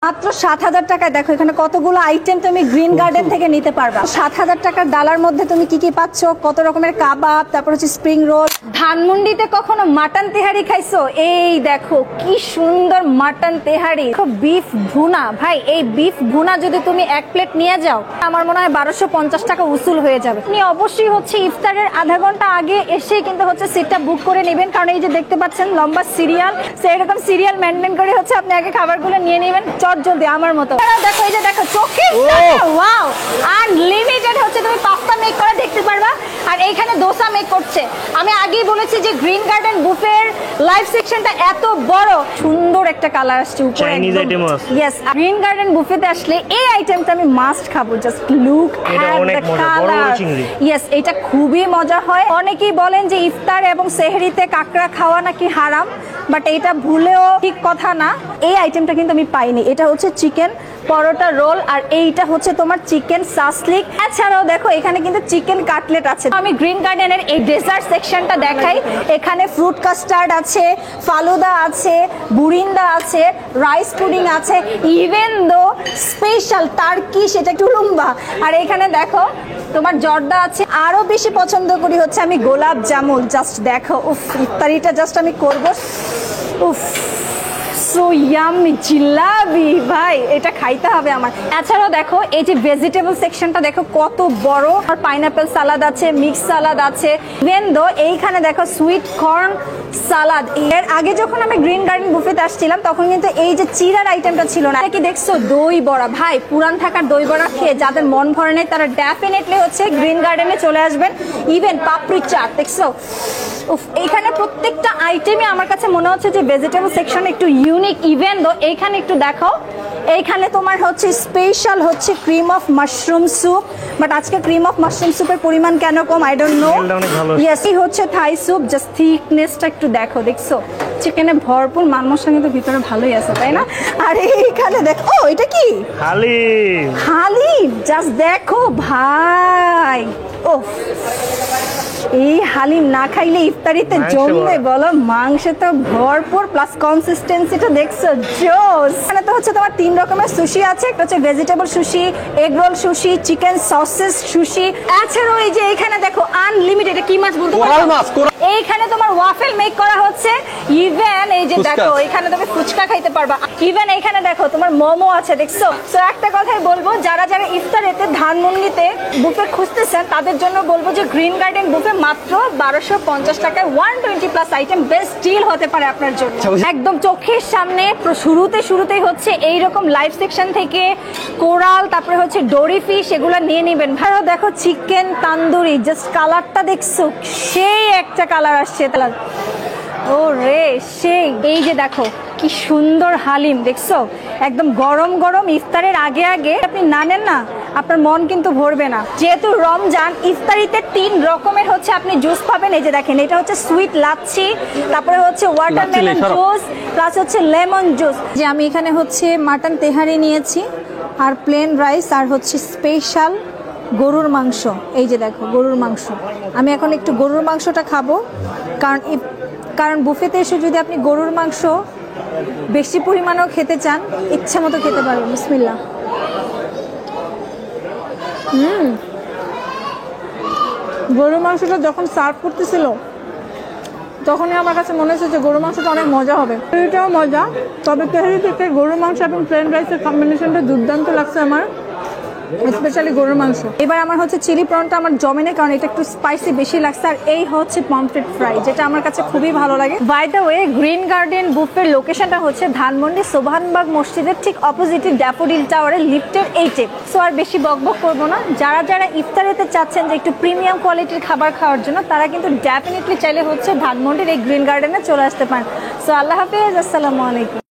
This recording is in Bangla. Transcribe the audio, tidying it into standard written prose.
মাত্র ৭,০০০ টাকায় দেখো এখানে কতগুলো আইটেম তুমি গ্রিন গার্ডেন থেকে নিতে পারবা। ৭,০০০ টাকার ডালার মধ্যে তুমি কি কি পাচ্ছ, কত রকমের কাবাব, তারপর হচ্ছে স্প্রিং রোল। ধানমন্ডিতে কখনো মাটন তেহারি খাইছো? এই দেখো কি সুন্দর মাটন তেহারি, বিফ ভুনা। ভাই এই বিফ ভুনা যদি তুমি এক প্লেট নিয়ে যাও, আমার মনে হয় ১২৫০ টাকা উসুল হয়ে যাবে। আপনি অবশ্যই হচ্ছে ইফতারের আধা ঘন্টা আগে এসে কিন্তু হচ্ছে সিটটা বুক করে নেবেন, কারণ এই যে দেখতে পাচ্ছেন লম্বা সিরিয়াল, সেরকম সিরিয়াল মেনটেন করে হচ্ছে আপনি আগে খাবারগুলো নিয়ে নেবেন জলদি আমার মতো। দেখো এই যে দেখো চোখে ওয়াও, আনলিমিটেড হচ্ছে তুমি পাস্তা মেক করে দেখতে পারবা। আর এইখানে দোসা মেক করছে। আমি আগেই বলেছি যে গ্রিন গার্ডেন বুফের লাইভ সেকশনটা এত বড়, সুন্দর একটা কালার আসছে উপরে একদম। ইয়েস, গ্রিন গার্ডেন বুফেতে আসলে এই আইটেমটা আমি মাস্ট খাবো। Just look at the colour. Yes, এটা খুবই মজা হয়। অনেকেই বলেন যে ইফতার এবং সেহরিতে কাঁকড়া খাওয়া নাকি হারাম, বাট এটা ভুলেও ঠিক কথা না। এই আইটেমটা কিন্তু আমি পাইনি। এটা হচ্ছে চিকেন পরোটা রোল, আর এইটা হচ্ছে তোমার চিকেন সাসলিক। এছাড়াও দেখো এখানে কিন্তু চিকেন কাটলেট আছে। আমি গ্রিন গার্ডেনের এই ডেজার্ট সেকশনটা দেখাই। এখানে ফ্রুট কাস্টার্ড আছে, ফালুদা আছে, বুরিন্দা আছে, রাইস পুডিং আছে, ইভেন দো স্পেশাল টার্কিশ, এটা একটু লম্বা। আর এখানে দেখো তোমার জর্দা আছে। আরো বেশি পছন্দ করি হচ্ছে আমি গোলাপ জামুন। জাস্ট দেখো, উফ, ইফতারিটা জাস্ট আমি করবো। উফ, সো ইয়াম্মি জিলাপি, ভাই এটা খাইতে হবে আমার। এছাড়াও দেখো এই যে ভেজিটেবল সেকশনটা দেখো কত বড়। আর পাইনাপেল সালাদ আছে, মিক্স সালাদ আছে, ইভেন দো এইখানে দেখো সুইট কর্ন সালাদ। এর আগে যখন আমি গ্রিন গার্ডেন বুফেতে আসছিলাম তখন কিন্তু এই যে চিড়ার আইটেমটা ছিল না। কি দেখছো দই বড়া, ভাই পুরান ঢাকার দই বড়া খেয়ে যাদের মন ভরে নেই তারা ডেফিনেটলি হচ্ছে গ্রিন গার্ডেনে চলে আসবেন। ইভেন পাপড়ি চাট দেখছো। এইখানে প্রত্যেকটা আইটেমই আমার কাছে মনে হচ্ছে যে ভেজিটেবল সেকশন একটু ইউনিক। ইভেন দো এইখানে একটু দেখো, এইখানে তোমার হচ্ছে স্পেশাল হচ্ছে cream of mushroom soup, but আজকে ক্রিম অফ মাশরুম স্যুপের পরিমাণ কেন কম আই ডোন্ট নো। ইয়েস, এই হচ্ছে থাই স্যুপ। জাস্ট থিকনেসটা একটু দেখো, দেখছো চিকেনে ভরপুর মান মশলা কিন্তু ভিতরে ভালোই আছে, তাই না? আর এইখানে দেখো, ও এটা কি হালিম। হালিম জাস্ট দেখো ভাই, ও এই হালিম না খাইলে ইফতারিতে জমবে বলো। মাংস তো ভরপুর, প্লাস কনসিস্টেন্সিটা দেখছো জোস। এখানে তো হচ্ছে তোমার ৩ রকমের সুশি আছে। একটা হচ্ছে vegetable sushi, egg roll sushi, chicken sausages sushi. এছাড়াও এই যে এখানে দেখো আনলিমিটেড, কি মাছ বলতে পারো, এইখানে তোমার ওয়াফেল মেক করা হচ্ছে। ইভেন এই যে দেখো এখানে তুমি ফুচকা খাইতে পারবা। ইভেন এখানে দেখো তোমার মোমো আছে, দেখছো। তো একটা কথাই বলবো, যারা যারা ইফতারেতে ধানমন্ডিতে বুফে খুঁজতেছেন তাদের জন্য বলবো যে গ্রিন গার্ডেন বুফে মাত্র ১২৫০ টাকায় 120 প্লাস আইটেম, বেস্ট ডিল হতে পারে আপনার জন্য। একদম চোখের সামনে শুরুতেই হচ্ছে এইরকম লাইভ সেকশন থেকে কোরাল, তারপরে হচ্ছে ডোরি ফিশ, এগুলো নিয়ে নেবেন। ভালো দেখো চিকেন তান্দুরি, জাস্ট কালারটা দেখছো, সেই একটা কালার আসছে। ও রে সেই, এই যে দেখো কি সুন্দর হালিম দেখছো, একদম গরম গরম ইফতারের আগে আগে আপনি না নেন না, আপনার মন কিন্তু ভরবে না। যেহেতু রমজান, ইফতারিতে ৩ রকমের হচ্ছে আপনি জুস পাবেন। এই যে দেখেন, এটা হচ্ছে সুইট লাচ্ছি, তারপরে হচ্ছে ওয়াটারমেলন জুস, প্লাস হচ্ছে লেমন জুস। যে আমি এখানে হচ্ছে মাটন তেহারি নিয়েছি, আর প্লেন রাইস, আর হচ্ছে স্পেশাল গরুর মাংস। এই যে দেখো গরুর মাংস। আমি এখন একটু গরুর মাংসটা খাবো, কারণ বুফেতে এসে যদি আপনি গরুর মাংস বেশি পরিমাণেও খেতে চান, ইচ্ছা মতো খেতে পারবেন। বিসমিল্লাহ। গরুর মাংসটা যখন সার্ভ করতেছিল তখনই আমার কাছে মনে হচ্ছে যে গরুর মাংসটা অনেক মজা হবে। এটাও মজা, তবে তেহারি থেকে গরুর মাংস এবং প্লেন রাইসের কম্বিনেশনটা দুর্দান্ত লাগছে আমার, স্পেশালি গরুর মাংস। এবার আমার হচ্ছে চিলি প্রনটা আমার জমে নেই, কারণ এটা একটু স্পাইসি বেশি লাগছে। আর এই হচ্ছে পমফ্রেট ফ্রাই, যেটা আমার কাছে খুবই ভালো লাগে। By the way, green garden বুফের লোকেশনটা হচ্ছে ধানমন্ডি সোবহানবাগ মসজিদের ঠিক অপোজিটে ড্যাফোডিল টাওয়ারের লিফটের 8-এ। সো আর বেশি বকবক করবো না। যারা যারা ইফতারিতে চাচ্ছেন যে একটু প্রিমিয়াম কোয়ালিটির খাবার খাওয়ার জন্য, তারা কিন্তু ডেফিনেটলি চাইলে হচ্ছে ধানমন্ডির এই গ্রিন গার্ডেনে চলে আসতে পারেন। সো আল্লাহ হাফেজ, আসসালামু আলাইকুম।